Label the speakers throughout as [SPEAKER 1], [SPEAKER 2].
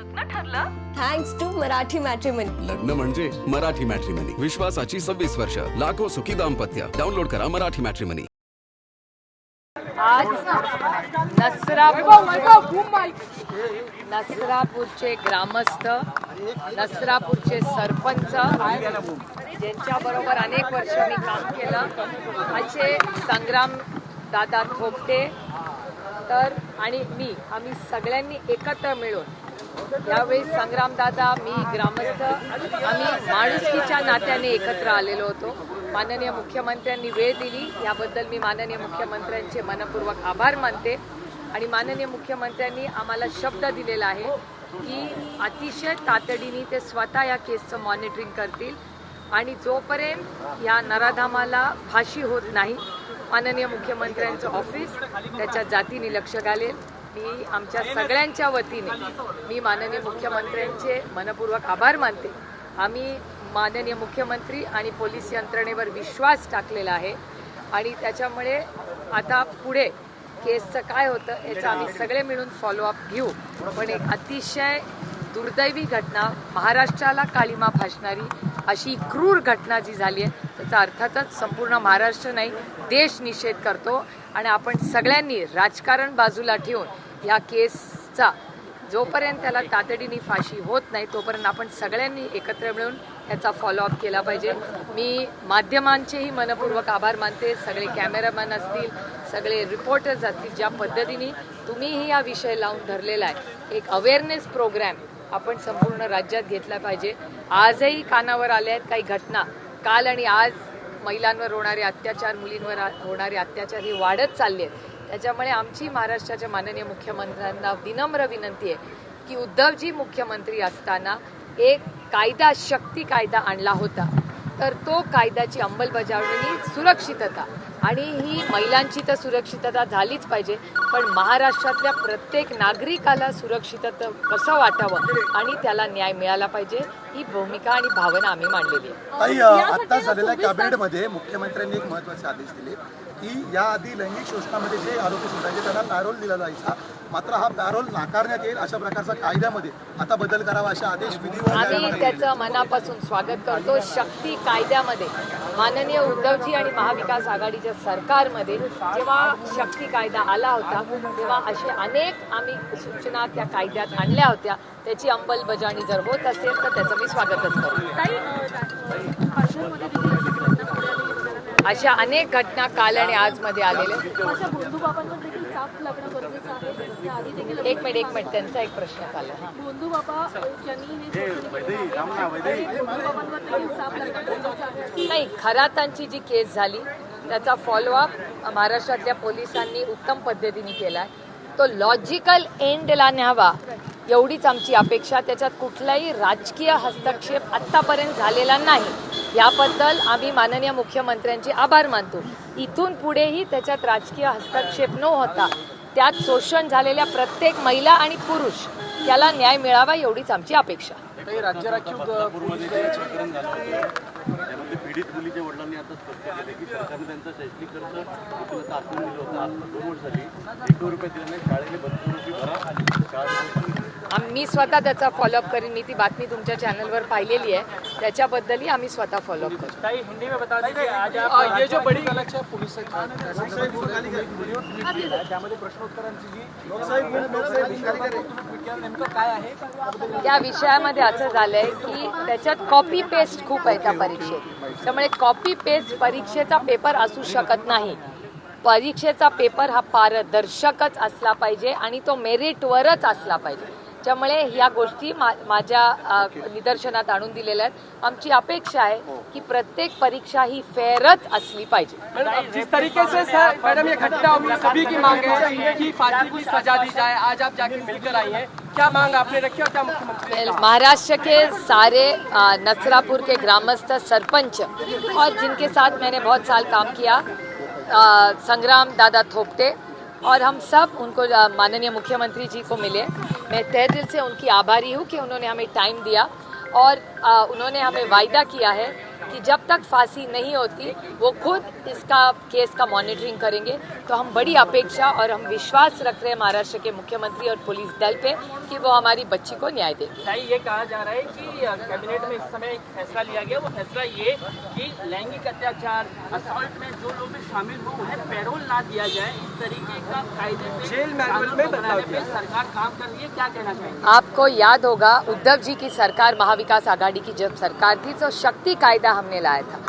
[SPEAKER 1] लग्न ठरलं?
[SPEAKER 2] Thanks to Marathi matrimony.
[SPEAKER 3] लग्न म्हणजे मराठी मॅट्रिमनी. विश्वासाची 26 वर्ष. लाखो सुखी दाम्पत्य. डाउनलोड करा मराठी मॅट्रिमनी.
[SPEAKER 4] आज नसरापूरचे ग्रामस्थ, नसरापूरचे सरपंच, ज्यांच्याबरोबर अनेक वर्ष मी काम केलं असे संग्राम दादा थोपटे तर आणि मी, आम्ही सगळ्यांनी एकत्र मिळून यावेळी संग्रामदादा, मी, ग्रामस्थ आम्ही माणुसकीच्या नात्याने एकत्र आलेलो होतो. माननीय मुख्यमंत्र्यांनी वेळ दिली याबद्दल मी माननीय मुख्यमंत्र्यांचे मनपूर्वक आभार मानते. आणि माननीय मुख्यमंत्र्यांनी आम्हाला शब्द दिलेला आहे की अतिशय तातडीने ते स्वतः या केसचं मॉनिटरिंग करतील आणि जोपर्यंत या नराधामाला फाशी होत नाही माननीय मुख्यमंत्र्यांचं ऑफिस त्याच्या जातीने लक्ष घालेल. मी आमच्या सगळ्यांच्या वतीने मी माननीय मुख्यमंत्र्यांचे मनपूर्वक आभार मानते. आम्ही माननीय मुख्यमंत्री आणि पोलीस यंत्रणेवर विश्वास टाकलेला आहे आणि त्याच्यामुळे आता पुढे केसचं काय होतं याचं आम्ही सगळे मिळून फॉलोअप घेऊ. पण एक अतिशय दुर्दैवी घटना, महाराष्ट्राला काळिमा फासणारी अशी क्रूर घटना जी झाली आहे त्याचा अर्थातच संपूर्ण महाराष्ट्र नाही देश निषेध करतो. आणि आपण सगळ्यांनी राजकारण बाजूला ठेवून या केसचा जोपर्यंत त्याला तातडीने फाशी होत नाही तोपर्यंत आपण सगळ्यांनी एकत्र मिळून याचा फॉलोअप केला पाहिजे. मी माध्यमांचेही मनपूर्वक आभार मानते. सगळे कॅमेरामॅन असतील, सगळे रिपोर्टर्स असतील, ज्या पद्धतीने तुम्हीही हा विषय लावून धरलेला आहे. एक अवेअरनेस प्रोग्रॅम आपण संपूर्ण राज्यात घेतला पाहिजे. आजही कानावर आल्या आहेत काही घटना. काल आणि आज महिलांवर होणारे अत्याचार, मुलींवर होणारे अत्याचार हे वाढत चालले आहेत. त्याच्यामुळे आमची महाराष्ट्राच्या माननीय मुख्यमंत्र्यांना विनम्र विनंती आहे की उद्धवजी मुख्यमंत्री असताना एक कायदा, शक्ती कायदा आणला होता तर तो कायद्याची अंमलबजावणी, सुरक्षितता आणि ही महिलांची तर सुरक्षितता झालीच पाहिजे पण महाराष्ट्रातल्या प्रत्येक नागरिकाला सुरक्षितता कसं वाटावं आणि त्याला न्याय मिळाला पाहिजे ही भूमिका आणि भावना आम्ही मांडलेली आहे.
[SPEAKER 5] आता झालेल्या कॅबिनेटमध्ये मुख्यमंत्र्यांनी एक महत्त्वाचे आदेश दिले की याआधी लैंगिक शोषणामध्ये जे आरोपी सुटायचे त्यांना पॅरोल दिला जायचा, मात्र हा पॅरोल नाकारण्यात येईल अशा प्रकारचा कायद्यामध्ये आता बदल करावा असे आदेश
[SPEAKER 4] आम्ही त्याचं मनापासून स्वागत करतो. शक्ती कायद्यामध्ये माननीय उद्धवजी आणि महाविकास आघाडीच्या सरकारमध्ये जेव्हा शक्ती कायदा आला होता तेव्हा असे अनेक आम्ही सूचना त्या कायद्यात आणल्या होत्या. त्याची अंमलबजावणी जर होत असेल तर त्याचं मी स्वागतच करू. अशा अनेक घटना काल आणि आज मध्ये आलेल्या. एक मिनिट त्यांचा एक प्रश्न आला. नाही, खरातांची जी केस झाली त्याचा फॉलोअप महाराष्ट्रातल्या पोलिसांनी उत्तम पद्धतीने केलाय. तो लॉजिकल एंडला न्यावा एवढीच आमची अपेक्षा. त्याच्यात कुठलाही राजकीय हस्तक्षेप आत्तापर्यंत झालेला नाही याबद्दल आम्ही माननीय मुख्यमंत्र्यांचे आभार मानतो. इथून पुढेही त्याच्यात राजकीय हस्तक्षेप न होता त्यात शोषण झालेल्या प्रत्येक महिला आणि पुरुष त्याला न्याय मिळावा एवढीच आमची अपेक्षा.
[SPEAKER 6] राज्य राखीव पीडित मुलीच्या वडिलांनी आता स्पष्ट केले की सरकारने त्यांचा शैक्षणिक खर्च आखून दिलं होतं. आज 2 वर्ष झाली, ₹1 दिला नाही. शाळेने 32 भरा.
[SPEAKER 4] मी स्वतः त्याचा फॉलोअप करीन. मी ती बातमी तुमच्या चॅनलवर पाहिलेली आहे. त्याच्याबद्दलही आम्ही स्वतः फॉलोअप करू.
[SPEAKER 7] हिंदी में बता दीजिए आज आप ये जो बड़ी पोलीस त्यामध्ये प्रश्नोत्तरांची जी नेमकं काय आहे
[SPEAKER 4] त्या विषयामध्ये असं झालंय की त्याच्यात कॉपी पेस्ट खूप आहे त्या परीक्षेत. त्यामुळे कॉपी पेस्ट परीक्षेचा पेपर असू शकत नाही. परीक्षेचा पेपर हा पारदर्शकच असला पाहिजे आणि तो मेरिटवरच असला पाहिजे. त्यामुळे या गोष्टी माझ्या निदर्शनात आणून दिलेल्या आहेत. आमची अपेक्षा आहे की प्रत्येक परीक्षा ही फेअरच असली पाहिजे.
[SPEAKER 7] जिस तरीके से सर मैडम ये घटना हुई सभी की मांग है कि फांसी की सजा दी जाए. आज आप जाके मिलकर आई है, क्या मांग आपने रखी और क्या मुख्यमंत्री?
[SPEAKER 4] महाराष्ट्र के सारे नसरापुर के ग्रामस्थ, सरपंच और जिनके साथ मैंने बहुत साल काम किया, संग्राम दादा थोपटे और हम सब उनको माननीय मुख्यमंत्री जी को मिले. मैं तहे दिल से उनकी आभारी हूँ कि उन्होंने हमें टाइम दिया और उन्होंने हमें वायदा किया है कि जब तक फांसी नहीं होती वो खुद इसका केस का मॉनिटरिंग करेंगे। तो हम बड़ी अपेक्षा और हम विश्वास रख रहे हैं महाराष्ट्र के मुख्यमंत्री और पुलिस दल पे कि वो हमारी बच्ची को न्याय देंगे।
[SPEAKER 1] ये कहा जा रहा है कि कैबिनेट में इस समय एक फैसला लिया गया, वो फैसला ये कि लैंगिक अत्याचार असॉल्ट में जो लोग भी शामिल हो उन्हें पैरोल ना दिया जाए। इस तरीके का कायदे में
[SPEAKER 7] जेल मैनुअल में बदलाव
[SPEAKER 1] पे सरकार काम कर रही है, क्या कहना चाहिए?
[SPEAKER 4] आपको याद होगा उद्धव जी की सरकार, महाविकास आघाड़ी की जब सरकार थी तो शक्ति कायदा हमने लाया था।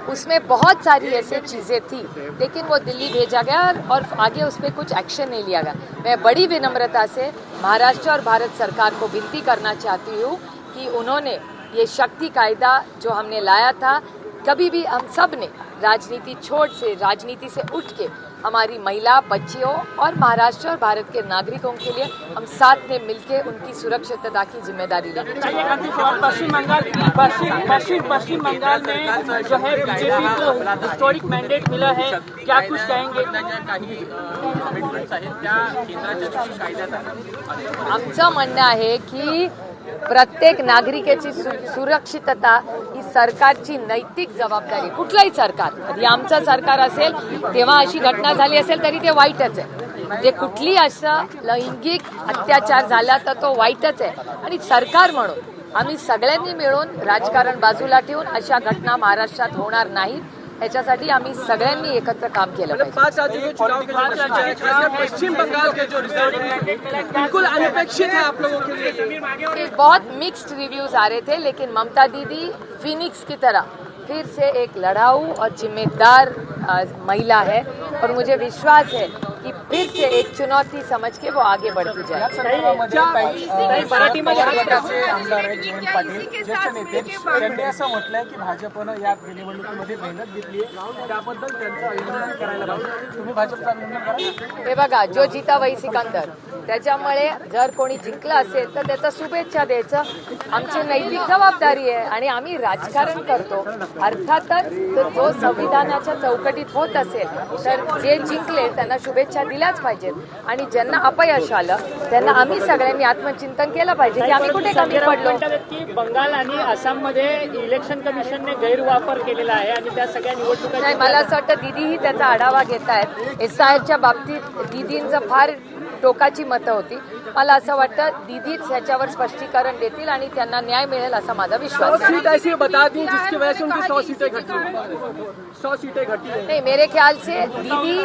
[SPEAKER 4] उसमें बहुत सारी ऐसी चीजें थी लेकिन वो दिल्ली भेजा गया और आगे उस पर कुछ एक्शन नहीं लिया गया। मैं बड़ी विनम्रता से महाराष्ट्र और भारत सरकार को विनती करना चाहती हूँ कि उन्होंने ये शक्ति कायदा जो हमने लाया था, कभी भी हम सब ने राजनीति से उठ के हमारी महिला बच्चियों और महाराष्ट्र और भारत के नागरिकों के लिए हम साथ में मिलके उनकी सुरक्षितता की जिम्मेदारी लेंगे।
[SPEAKER 1] पश्चिम बंगाल में जो है बीजेपी को हिस्टोरिक मैंडेट मिला है, क्या कुछ कहेंगे?
[SPEAKER 4] आमचं म्हणणं आहे की प्रत्येक नागरिकाची सुरक्षितता ही सरकारची नैतिक जबाबदारी, कुठलाही सरकार, कधी आमचं सरकार असेल तेव्हा अशी घटना झाली असेल तरी ते वाईटच आहे। म्हणजे कुठली असं लैंगिक अत्याचार झाला तर तो वाईटच आहे आणि सरकार म्हणून आम्ही सगळ्यांनी मिळून राजकारण बाजूला ठेवून अशा घटना महाराष्ट्रात होणार नाहीत याच्यासाठी आम्ही सगळ्यांनी एकत्र काम केलं पाहिजे।
[SPEAKER 7] 5 राज्यों के चुनाव के खासकर पश्चिम बंगाल के जो रिजल्ट हैं बिल्कुल अनपेक्षित है आप लोगों के लिए।
[SPEAKER 4] बहुत मिक्स्ड रिव्यूज आ रहे थे लेकिन ममता दीदी फिनिक्स की तरह फिर से एक लड़ाऊ और जिम्मेदार महिला है और मुझे विश्वास है कि फिर से एक चुनौती समझ के वो आगे बढ़ती जाए।
[SPEAKER 8] आमदार आहेत जयंत पाटील ज्येष्ठ नेते, त्यांनी असं म्हटलंय की भाजपनं या निवडणुकीमध्ये मेहनत घेतली आहे, त्याबद्दल त्यांचं अभिनंदन करायला पाहिजे। तुम्ही भाजपचं अभिनंदन करा।
[SPEAKER 4] हे बघा, जो जीता वही सिकंदर, त्याच्यामुळे जर कोणी जिंकलं असेल तर त्याचा शुभेच्छा द्यायचं आमची नैतिक जबाबदारी आहे आणि आम्ही राजकारण करतो। अर्थातच जो संविधानाच्या चौकटीत होत असेल तर जे जिंकले त्यांना शुभेच्छा दिल्याच पाहिजेत आणि ज्यांना अपयश आलं त्यांना आम्ही सगळ्यांनी आत्मचिंतन केलं पाहिजे की आम्ही कुठे कमी पडलो।
[SPEAKER 1] की बंगाल आणि आसाममध्ये इलेक्शन कमिशनने गैरवापर केलेला आहे आणि त्या सगळ्या निवडणुका
[SPEAKER 4] नाही, मला असं वाटतं दीदीही त्याचा आढावा घेत आहेत। SIRच्या बाबतीत दीदींचं फार टोकाची मतं होती। मला असं वाटतं दीदीच ह्याच्यावर स्पष्टीकरण देतील आणि त्यांना न्याय मिळेल असा माझा विश्वास आहे।
[SPEAKER 7] 100 सीट ऐसी बता दी जिसकी वजह से उनकी 100 सीटें घटी, 100 सीटें घटी है।
[SPEAKER 4] नहीं, मेरे ख्याल से दीदी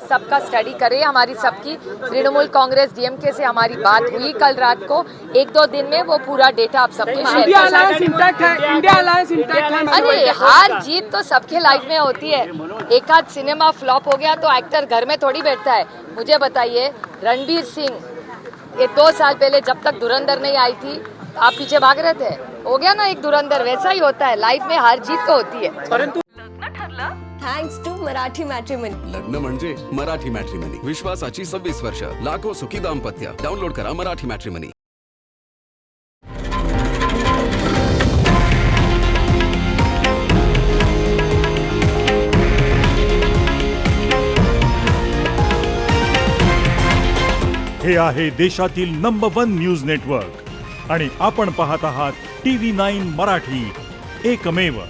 [SPEAKER 4] सबका स्टडी करे, हमारी सबकी तृणमूल कांग्रेस DMK से हमारी बात हुई कल रात को। 1-2 दिन में वो पूरा डेटा आप सबके शेयर
[SPEAKER 7] इंडिया
[SPEAKER 4] कर
[SPEAKER 7] अलायंस इंटैक्ट है, इंडिया अलायंस इंटैक्ट है।
[SPEAKER 4] अरे हार जीत तो सबके लाइफ में होती है। एक आध सिनेमा फ्लॉप हो गया तो एक्टर घर में थोड़ी बैठता है। मुझे बताइए, रणबीर सिंह ये 2 साल पहले जब तक धुरंधर नहीं आई थी आप पीछे भाग रहे थे, हो गया ना एक धुरंधर, वैसा ही होता है लाइफ में, हार जीत तो होती है।
[SPEAKER 7] परंतु
[SPEAKER 2] थँक्स टू मराठी मॅट्रिमनी।
[SPEAKER 3] लग्न म्हणजे मराठी मॅट्रिमनी, विश्वासाची 26 वर्ष, लाखो सुखी दाम्पत्य। डाउनलोड करा मराठी मॅट्रिमनी।
[SPEAKER 9] हे आहे देशातील नंबर 1 न्यूज नेटवर्क आणि आपण पाहत आहात TV9 मराठी, एकमेव।